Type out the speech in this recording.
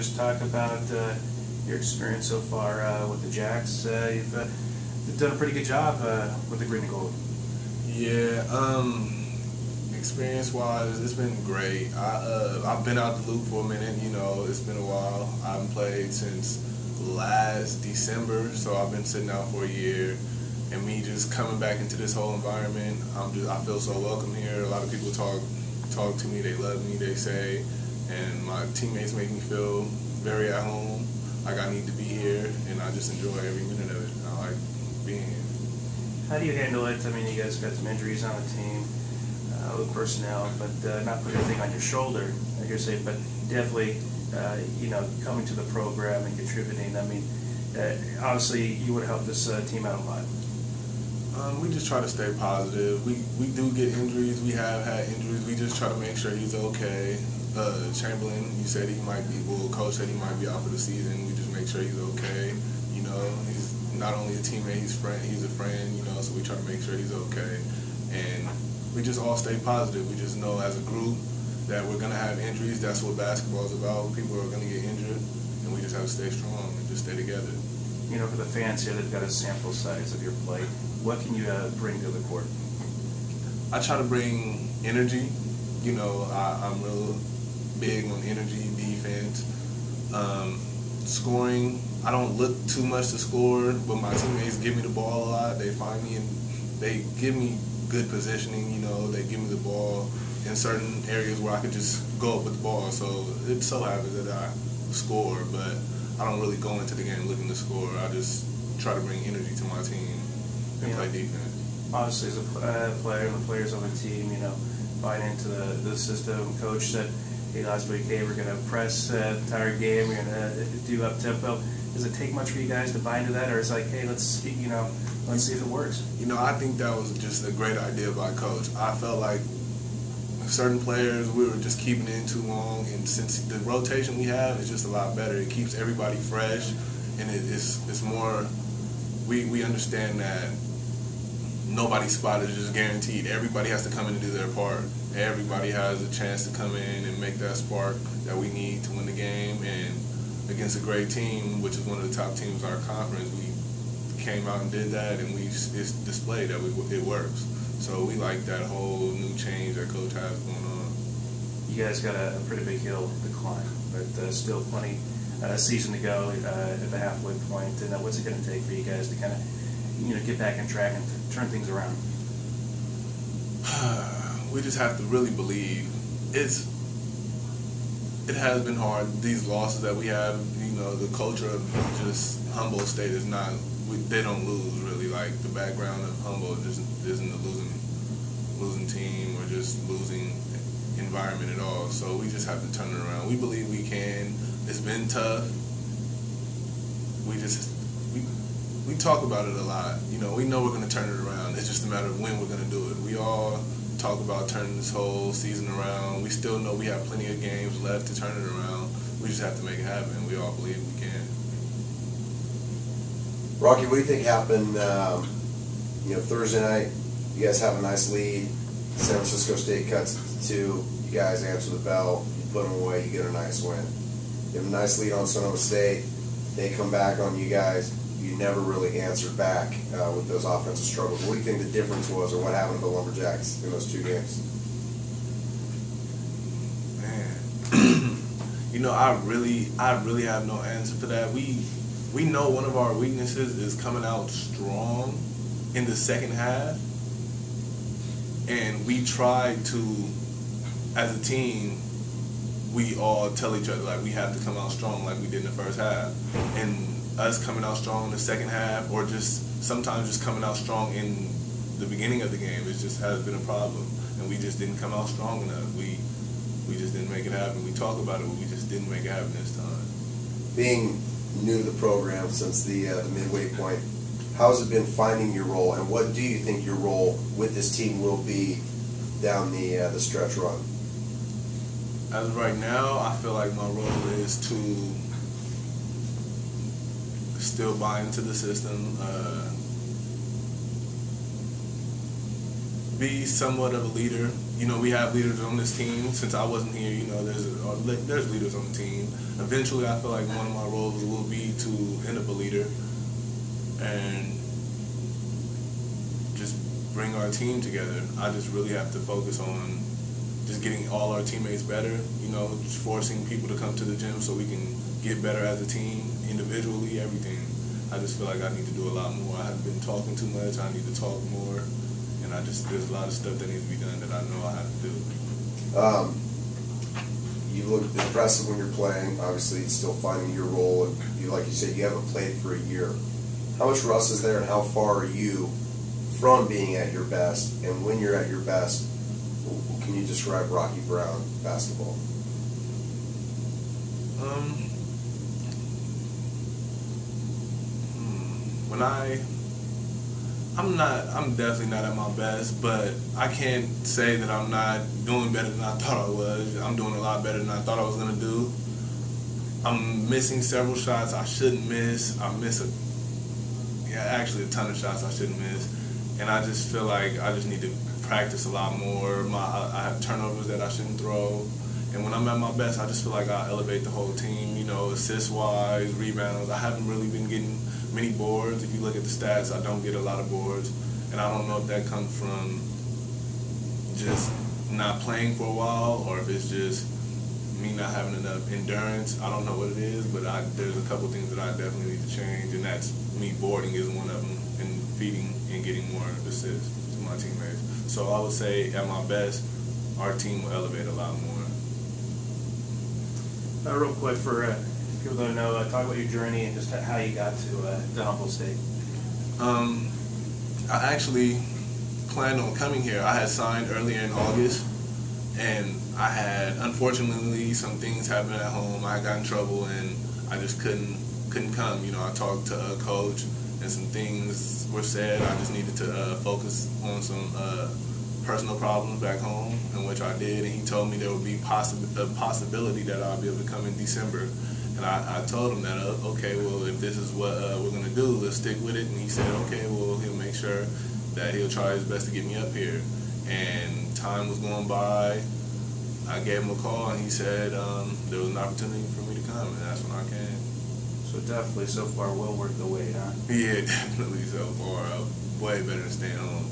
just talk about your experience so far with the Jacks. You've done a pretty good job with the green and gold. Yeah, experience-wise, it's been great. I've been out the loop for a minute. You know, it's been a while. I haven't played since last December, so I've been sitting out for a year. And me just coming back into this whole environment, I feel so welcome here. A lot of people talk to me. They love me. They say, and my teammates make me feel very at home. Like I need to be here, and I just enjoy every minute of it. I like being here. How do you handle it? I mean, you guys got some injuries on the team with personnel, but not put everything on your shoulder, like you're saying, but definitely, you know, coming to the program and contributing. I mean, obviously, you would help this team out a lot. We just try to stay positive. We do get injuries. We have had injuries. We just try to make sure he's okay. Chamberlain, you said he might be, well, coach said he might be out for the season. We just make sure he's okay. You know, he's not only a teammate, he's a friend, you know, so we try to make sure he's okay. And we just all stay positive. We just know as a group that we're going to have injuries. That's what basketball is about. People are going to get injured, and we just have to stay strong and just stay together. You know, for the fans here, they've got a sample size of your play. What can you bring to the court? I try to bring energy. You know, I'm real big on energy, defense, scoring. I don't look too much to score, but my teammates give me the ball a lot. They find me and they give me good positioning. You know, they give me the ball in certain areas where I could just go up with the ball. So it so happens that I score, but I don't really go into the game looking to score. I just try to bring energy to my team and play defense. Obviously, as a player and the players on the team, you know, buying into the system. Coach said, hey, last week, hey, we're going to press the entire game. We're going to do up tempo. Does it take much for you guys to buy into that, or is it like, hey, let's see if it works? You know, I think that was just a great idea by Coach. I felt like certain players, we were just keeping it in too long, and since the rotation we have is just a lot better, it keeps everybody fresh, and it's more. We understand that nobody's spot is just guaranteed. Everybody has to come in and do their part. Everybody has a chance to come in and make that spark that we need to win the game. And against a great team, which is one of the top teams in our conference, we came out and did that, and it's displayed that it works. So we like that whole new change that Coach has going on. You guys got a pretty big hill to climb, but still plenty season to go at the halfway point. And what's it going to take for you guys to kind of, get back on track and turn things around? We just have to really believe. It has been hard. These losses that we have, the culture of just Humboldt State is not. They don't lose really. Like the background of Humboldt just isn't a losing team or just losing environment at all. So we just have to turn it around. We believe we can. It's been tough. We talk about it a lot. We know we're going to turn it around. It's just a matter of when we're going to do it. We all talk about turning this whole season around. We still know we have plenty of games left to turn it around. We just have to make it happen. We all believe we can. Rocky, what do you think happened, Thursday night? You guys have a nice lead. San Francisco State cuts it to 2. You guys answer the bell. You put them away. You get a nice win. You have a nice lead on Sonoma State. They come back on you guys. You never really answered back with those offensive struggles. What do you think the difference was, or what happened to the Lumberjacks in those 2 games? Man, I really have no answer for that. We know one of our weaknesses is coming out strong in the second half, and we try to, as a team, we all tell each other, like, we have to come out strong like we did in the first half. And us coming out strong in the second half, or just sometimes just coming out strong in the beginning of the game, it just has been a problem. And we just didn't come out strong enough. We just didn't make it happen. We talk about it, but we just didn't make it happen this time. Being new to the program since the midway point, how has it been finding your role, and what do you think your role with this team will be down the stretch run? As of right now, I feel like my role is to still buy into the system, be somewhat of a leader. we have leaders on this team. Since I wasn't here, there's leaders on the team. Eventually, I feel like one of my roles will be to end up a leader and just bring our team together. I just really have to focus on just getting all our teammates better, just forcing people to come to the gym so we can get better as a team, individually, everything. I just feel like I need to do a lot more. I haven't been talking too much. I need to talk more. And there's a lot of stuff that needs to be done that I know I have to do. You look impressive when you're playing. Obviously, it's still finding your role. And like you said, you haven't played for a year. How much rust is there, and how far are you from being at your best? And when you're at your best, can you describe Rocky Brown basketball? I'm definitely not at my best, but I can't say that I'm not doing better than I thought I was. I'm doing a lot better than I thought I was going to do. I'm missing several shots I shouldn't miss. I miss actually a ton of shots I shouldn't miss. And I just feel like I just need to practice a lot more. I have turnovers that I shouldn't throw. And when I'm at my best, I just feel like I elevate the whole team, assist-wise, rebounds. I haven't really been getting many boards. If you look at the stats, I don't get a lot of boards. And I don't know if that comes from just not playing for a while or if it's just me not having enough endurance. I don't know what it is, but there's a couple things that I definitely need to change, and that's me boarding is one of them, and feeding and getting more assists to my teammates. So I would say at my best, our team will elevate a lot more. Real quick for people that don't know, talk about your journey and just how you got to Humboldt State. I actually planned on coming here. I had signed earlier in August, and I had, unfortunately, some things happened at home. I got in trouble, and I just couldn't come. I talked to a coach, and some things were said. I just needed to focus on some personal problems back home, in which I did, and he told me there would be a possibility that I'll be able to come in December. And I told him that, okay, well, if this is what we're going to do, let's stick with it. And he said, okay, well, he'll make sure that he'll try his best to get me up here. And time was going by. I gave him a call, and he said there was an opportunity for me to come, and that's when I came. So definitely so far well worth the wait, huh? Yeah, definitely so far. Way better than staying home.